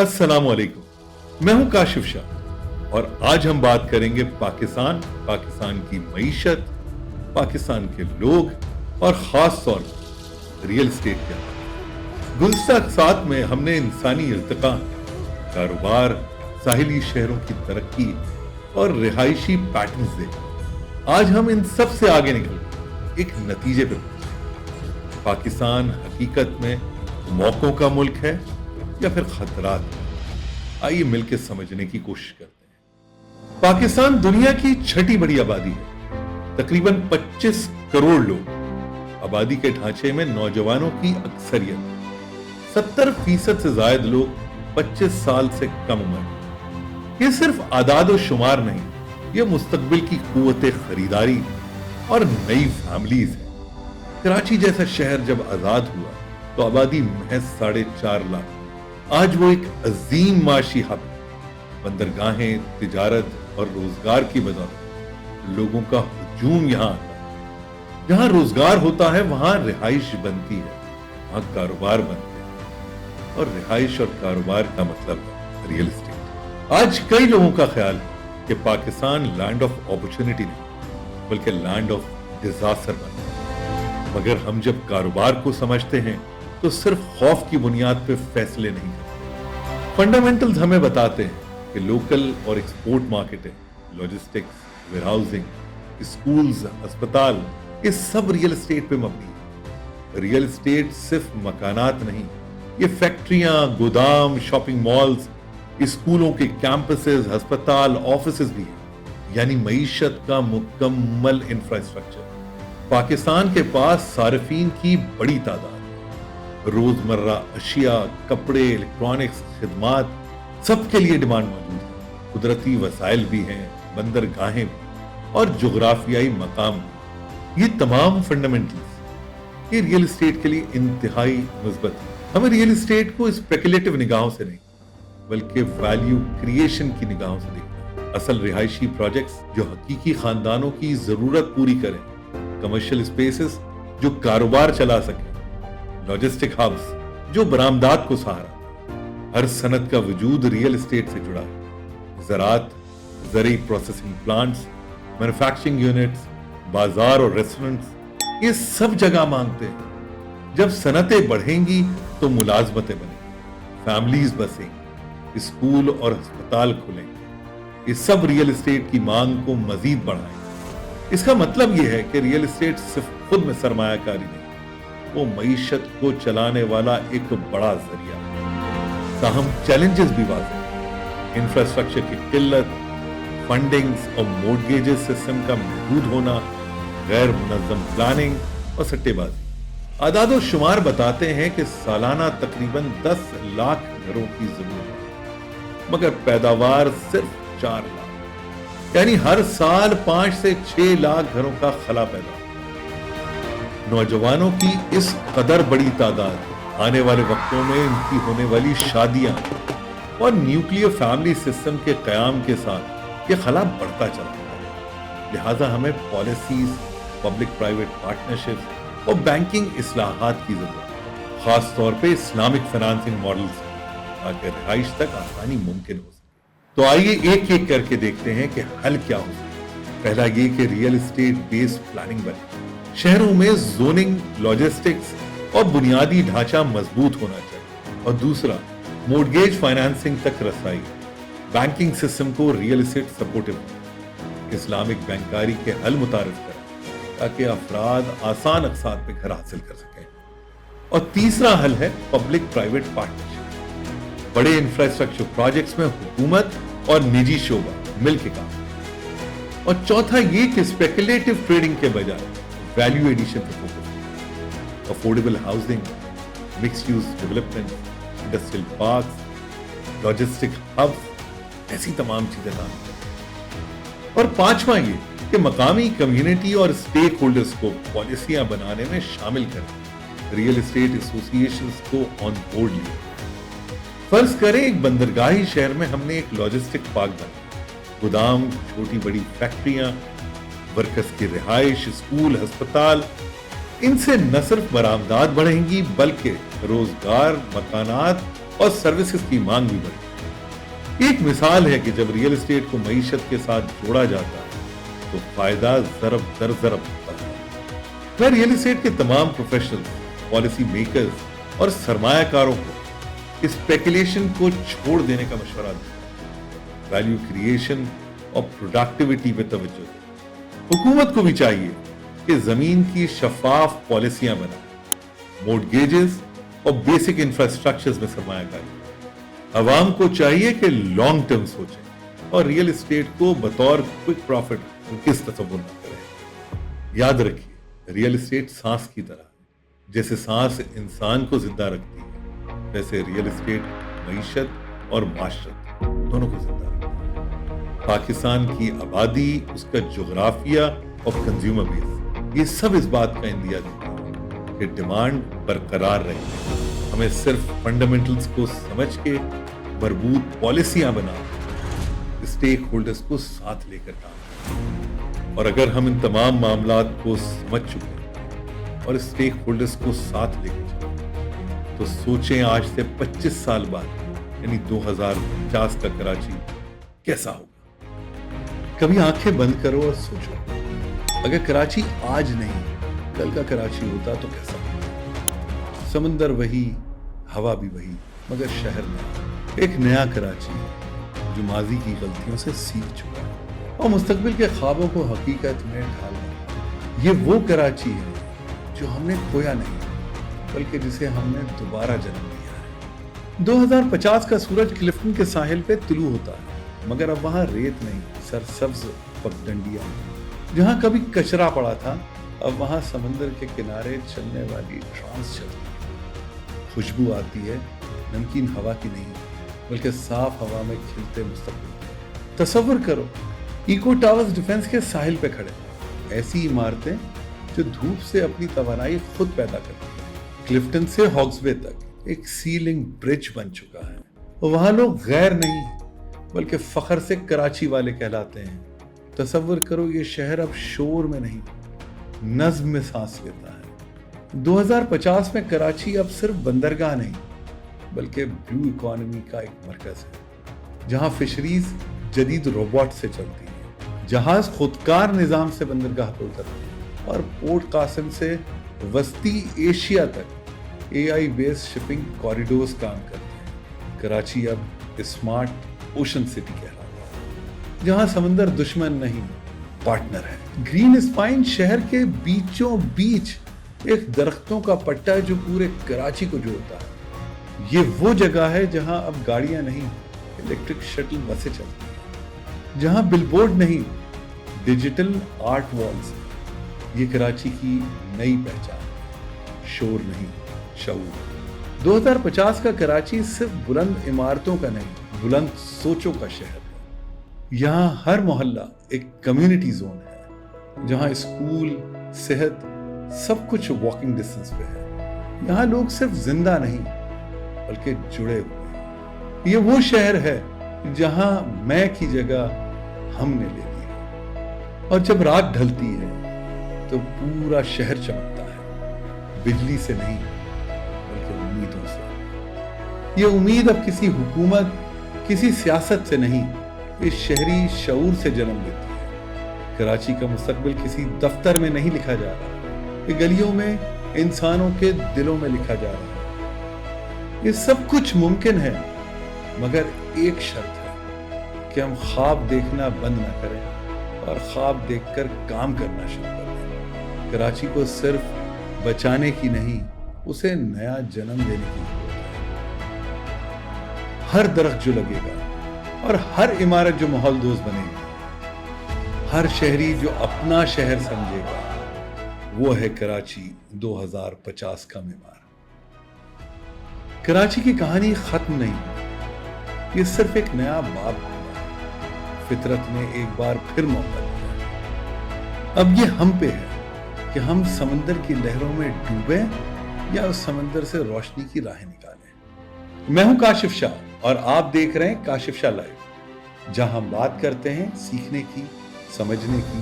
अस्सलाम वालेकुम। मैं हूं काशिफ शाह और आज हम बात करेंगे पाकिस्तान की मईशत, पाकिस्तान के लोग और खास तौर पर रियल एस्टेट के बारे में। गुज़श्ता अक़सात में हमने इंसानी इर्तिक़ा, कारोबार, साहिली शहरों की तरक्की और रिहायशी पैटर्न्स देखे। आज हम इन सब से आगे निकल एक नतीजे पर पहुंचे। पाकिस्तान हकीकत में मौकों का मुल्क है या फिर खतरात? आइए मिलकर समझने की कोशिश करते हैं। पाकिस्तान दुनिया की छठी बड़ी आबादी है, तकरीबन 25 करोड़ लोग। आबादी के ढांचे में नौजवानों की अक्सरियत, 70% से ज्यादा लोग 25 साल से कम उम्र। ये सिर्फ आदाद और शुमार नहीं, ये मुस्तकबिल की कुव्वत खरीदारी और नई फैमिलीज है। कराची जैसा शहर जब आजाद हुआ तो आबादी महज 4.5 लाख। आज वो एक अजीम माशी हब, बंदरगाहें, तिजारत और रोजगार की बदौलत लोगों का हुजूम यहां आता है। जहां रोजगार होता है वहां रिहाइश बनती है, वहां कारोबार बनते हैं और रिहाइश और कारोबार का मतलब है रियल एस्टेट। आज कई लोगों का ख्याल है कि पाकिस्तान लैंड ऑफ अपॉर्चुनिटी नहीं बल्कि लैंड ऑफ डिजास्टर बना है। मगर हम जब कारोबार को समझते हैं तो सिर्फ खौफ की बुनियाद पर फैसले नहीं करते। फंडामेंटल्स हमें बताते हैं कि लोकल और एक्सपोर्ट मार्केटें, लॉजिस्टिक्स, वेयरहाउसिंग, स्कूल्स, अस्पताल, ये सब रियल एस्टेट पे मबनी है। रियल एस्टेट सिर्फ मकानात नहीं, ये फैक्ट्रियां, गोदाम, शॉपिंग मॉल्स, स्कूलों के कैंपसेस, अस्पताल, ऑफिसेज भी हैं, यानी मईशत का मुकम्मल इंफ्रास्ट्रक्चर। पाकिस्तान के पास सार्फिन की बड़ी तादाद, रोजमर्रा अशिया, कपड़े, इलेक्ट्रॉनिक्स, खिदमात, सबके लिए डिमांड मौजूद है। कुदरती वसाइल भी हैं, बंदरगाहें भी और जोग्राफियाई मकाम भी। ये तमाम फंडामेंटल्स ये रियल एस्टेट के लिए इंतहाई मुस्बत है। हमें रियल एस्टेट को स्पेकुलेटिव निगाहों से नहीं बल्कि वैल्यू क्रिएशन की निगाहों से देखना है। असल रिहायशी प्रोजेक्ट्स जो हकीकी खानदानों की जरूरत पूरी करें, कमर्शियल स्पेसेस जो कारोबार चला सके, लॉजिस्टिक हब्स जो बरामदात को सहारा। हर सनत का वजूद रियल एस्टेट से जुड़ा है। ज़राअत, ज़रूरी प्रोसेसिंग प्लांट्स, मैन्युफैक्चरिंग यूनिट्स, बाजार और रेस्टोरेंट्स, ये सब जगह मांगते हैं। जब सनतें बढ़ेंगी तो मुलाजमतें बनेंगी, फैमिलीज बसेंगी, स्कूल और अस्पताल खुलेंगे। ये सब रियल एस्टेट की मांग को मजीद बढ़ाएंगे। इसका मतलब यह है कि रियल एस्टेट सिर्फ खुद में सरमायाकारी नहीं, वो मईशत को चलाने वाला एक बड़ा जरिया है। ताहम चैलेंजेस भी वाज़ेह। इंफ्रास्ट्रक्चर की किल्लत, फंडिंग्स और मोर्टगेजेस सिस्टम का महदूद होना, गैर मुनज़्ज़म प्लानिंग और सट्टेबाजी। आदाद और शुमार बताते हैं कि सालाना तकरीबन 10 लाख घरों की जरूरत है, मगर पैदावार सिर्फ 4 लाख, यानी हर साल 5 से 6 लाख घरों का खला पैदा। नौजवानों की इस कदर बड़ी तादाद आने वाले वक्तों में इनकी होने वाली शादियां और न्यूक्लियर फैमिली सिस्टम के कयाम के साथ ये खला बढ़ता चला है। लिहाजा हमें पॉलिसीज, पब्लिक प्राइवेट पार्टनरशिप और बैंकिंग इस्लाहात की जरूरत है, खास तौर पे इस्लामिक फाइनेंसिंग मॉडल्स, ताकि रिहाइश तक आसानी मुमकिन हो सके। तो आइए एक एक करके देखते हैं कि हल क्या हो सकता है। पहला ये कि रियल एस्टेट बेस्ड प्लानिंग बने। शहरों में जोनिंग, लॉजिस्टिक्स और बुनियादी ढांचा मजबूत होना चाहिए। और दूसरा, मोर्टगेज फाइनेंसिंग तक रसाई, बैंकिंग सिस्टम को रियल एस्टेट सपोर्टिव, इस्लामिक बैंकारी के हल मुतारिफ करें ताकि अफराद आसान अक़सात में घर हासिल कर सकें। और तीसरा हल है पब्लिक प्राइवेट पार्टनरशिप। बड़े इंफ्रास्ट्रक्चर प्रोजेक्ट्स में हुकूमत और निजी शोबा मिलकर काम। और चौथा ये कि स्पेकुलेटिव ट्रेडिंग के बजाय वैल्यू एडिशन पे focus, affordable housing, mix use development, industrial parks, logistic hubs, ऐसी तमाम चीजें लानी चाहिए। और पांचवा ये कि मकामी कम्युनिटी और स्टेक होल्डर्स को पॉलिसियां बनाने में शामिल करें। रियल एस्टेट एसोसिएशंस को ऑन बोर्ड लिया। फर्ज करें एक बंदरगाही शहर में हमने एक लॉजिस्टिक पार्क बनाया, गोदाम, छोटी बड़ी फैक्ट्रियां, वर्कर्स की रिहाइश, स्कूल, अस्पताल, इनसे न सिर्फ बरामदात बढ़ेंगी बल्कि रोजगार, मकानात और सर्विसेज की मांग भी बढ़ी। एक मिसाल है कि जब रियल एस्टेट को मईशत के साथ जोड़ा जाता है तो फायदा ज़रब दर ज़रब होता है। मैं रियल एस्टेट के तमाम प्रोफेशनल्स, पॉलिसी मेकर्स और सरमायाकारों को स्पेकुलेशन को छोड़ देने का मशवरा दूंगा। वैल्यू क्रिएशन और प्रोडक्टिविटी पे तवज्जो दें। हुकूमत को भी चाहिए कि जमीन की शफाफ पॉलिसियां बनाए, मोर्टगेजेस और बेसिक इंफ्रास्ट्रक्चर्स में सरमायाकारी। अवाम को चाहिए कि लॉन्ग टर्म सोचें और रियल एस्टेट को बतौर क्विक प्रॉफिट किस तसव्वुर न करें। याद रखिए, रियल एस्टेट सांस की तरह है। जैसे सांस इंसान को जिंदा रखती है, वैसे रियल एस्टेट मईशत और माशरत दोनों को जिंदा रखती है। पाकिस्तान की आबादी, उसका जोग्राफिया और कंज्यूमर बेस, ये सब इस बात का इंदिया देते हैं कि डिमांड बरकरार रहे। हमें सिर्फ फंडामेंटल्स को समझ के मजबूत पॉलिसियां बना स्टेक होल्डर्स को साथ लेकर काम करें। और अगर हम इन तमाम मामलात को समझ चुके हैं और स्टेक होल्डर्स को साथ लेकर चलें, तो सोचें आज से 25 साल बाद यानी 2050 का कराची कैसा होगा। कभी आंखें बंद करो और सोचो, अगर कराची आज नहीं कल का कराची होता तो कैसा होता। समंदर वही, हवा भी वही, मगर शहर में एक नया कराची है जो माजी की गलतियों से सीख चुका है और मुस्तकबिल के ख्वाबों को हकीकत में ढाल रहा है। ये वो कराची है जो हमने खोया नहीं, बल्कि जिसे हमने दोबारा जन्म दिया है। 2050 का सूरज क्लिफ्टन के साहिल पे तुलू होता है, मगर अब वहां रेत नहीं, सरसब्ज पगडंडियां। जहां कभी कचरा पड़ा था, अब वहां समंदर के किनारे चलने वाली ट्रांस चलती है। खुशबू आती है नमकीन हवा की नहीं, बल्कि साफ हवा में खिलते मुस्तकबिल। तसव्वुर करो, इको टावर्स डिफेंस के साहिल पे खड़े, ऐसी इमारतें जो धूप से अपनी तवानाई खुद पैदा करती है। क्लिफ्टन से हॉक्सबे तक एक सीलिंग ब्रिज बन चुका है। वहां लोग गैर नहीं बल्कि फख्र से कराची वाले कहलाते हैं। तसव्वुर करो, ये शहर अब शोर में नहीं, नज्म में सांस लेता है। 2050 में कराची अब सिर्फ बंदरगाह नहीं, बल्कि ब्लू इकोनॉमी का एक मरकज है, जहां फिशरीज जदीद रोबोट से चलती है, जहाज खुदकार निजाम से बंदरगाह पर उतरते हैं और पोर्ट कासिम से वस्ती एशिया तक AI बेस्ड शिपिंग कॉरिडोर्स काम करते हैं। कराची अब स्मार्ट ओशन सिटी कहलाता है, जहां समंदर दुश्मन नहीं पार्टनर है। ग्रीन स्पाइन शहर के बीचों बीच एक दरख्तों का पट्टा है जो पूरे कराची को जोड़ता है। ये वो जगह है जहां अब गाड़ियां नहीं, इलेक्ट्रिक शटल बसें चलती हैं, जहां बिलबोर्ड नहीं, डिजिटल आर्ट वॉल्स। ये कराची की नई पहचान, शोर नहीं, शऊर। 2050 का कराची सिर्फ बुलंद इमारतों का नहीं, बुलंद सोचों का शहर है। यहाँ हर मोहल्ला एक कम्युनिटी जोन है, जहाँ स्कूल, सेहत, सब कुछ वॉकिंग डिस्टेंस पे है। यहाँ लोग सिर्फ जिंदा नहीं बल्कि जुड़े हुए हैं। ये वो शहर है जहाँ मैं की जगह हमने ले ली है। और जब रात ढलती है तो पूरा शहर चमकता है, बिजली से नहीं बल्कि उम्मीदों से। ये उम्मीद अब किसी हुकूमत, किसी सियासत से नहीं, इस शहरी शऊर से जन्म लेती है। कराची का मुस्तकबिल किसी दफ्तर में नहीं लिखा जा रहा, ये गलियों में, इंसानों के दिलों में लिखा जा रहा है। ये सब कुछ मुमकिन है, मगर एक शर्त है कि हम ख्वाब देखना बंद ना करें और ख्वाब देखकर काम करना शुरू कर दें। कराची को सिर्फ बचाने की नहीं, उसे नया जन्म देने की जरूरत है। हर दरख्त जो लगेगा और हर इमारत जो माहौल दोस्त बनेगी, हर शहरी जो अपना शहर समझेगा, वो है कराची 2050 का मेमार। कराची की कहानी खत्म नहीं, ये सिर्फ एक नया बाब खुला है। फितरत ने एक बार फिर मौका दिया। अब ये हम पे है कि हम समंदर की लहरों में डूबे या उस समंदर से रोशनी की राहें निकालें। मैं हूं काशिफ शाह और आप देख रहे हैं काशिफ शाह लाइव, जहां हम बात करते हैं सीखने की, समझने की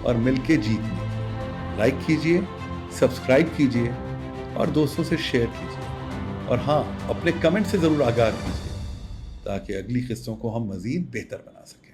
और मिलके जीतने की। लाइक कीजिए, सब्सक्राइब कीजिए और दोस्तों से शेयर कीजिए। اور ہاں، اپنے کمنٹ سے ضرور آگاہ کیجیے تاکہ اگلی قصوں کو ہم مزید بہتر بنا سکیں.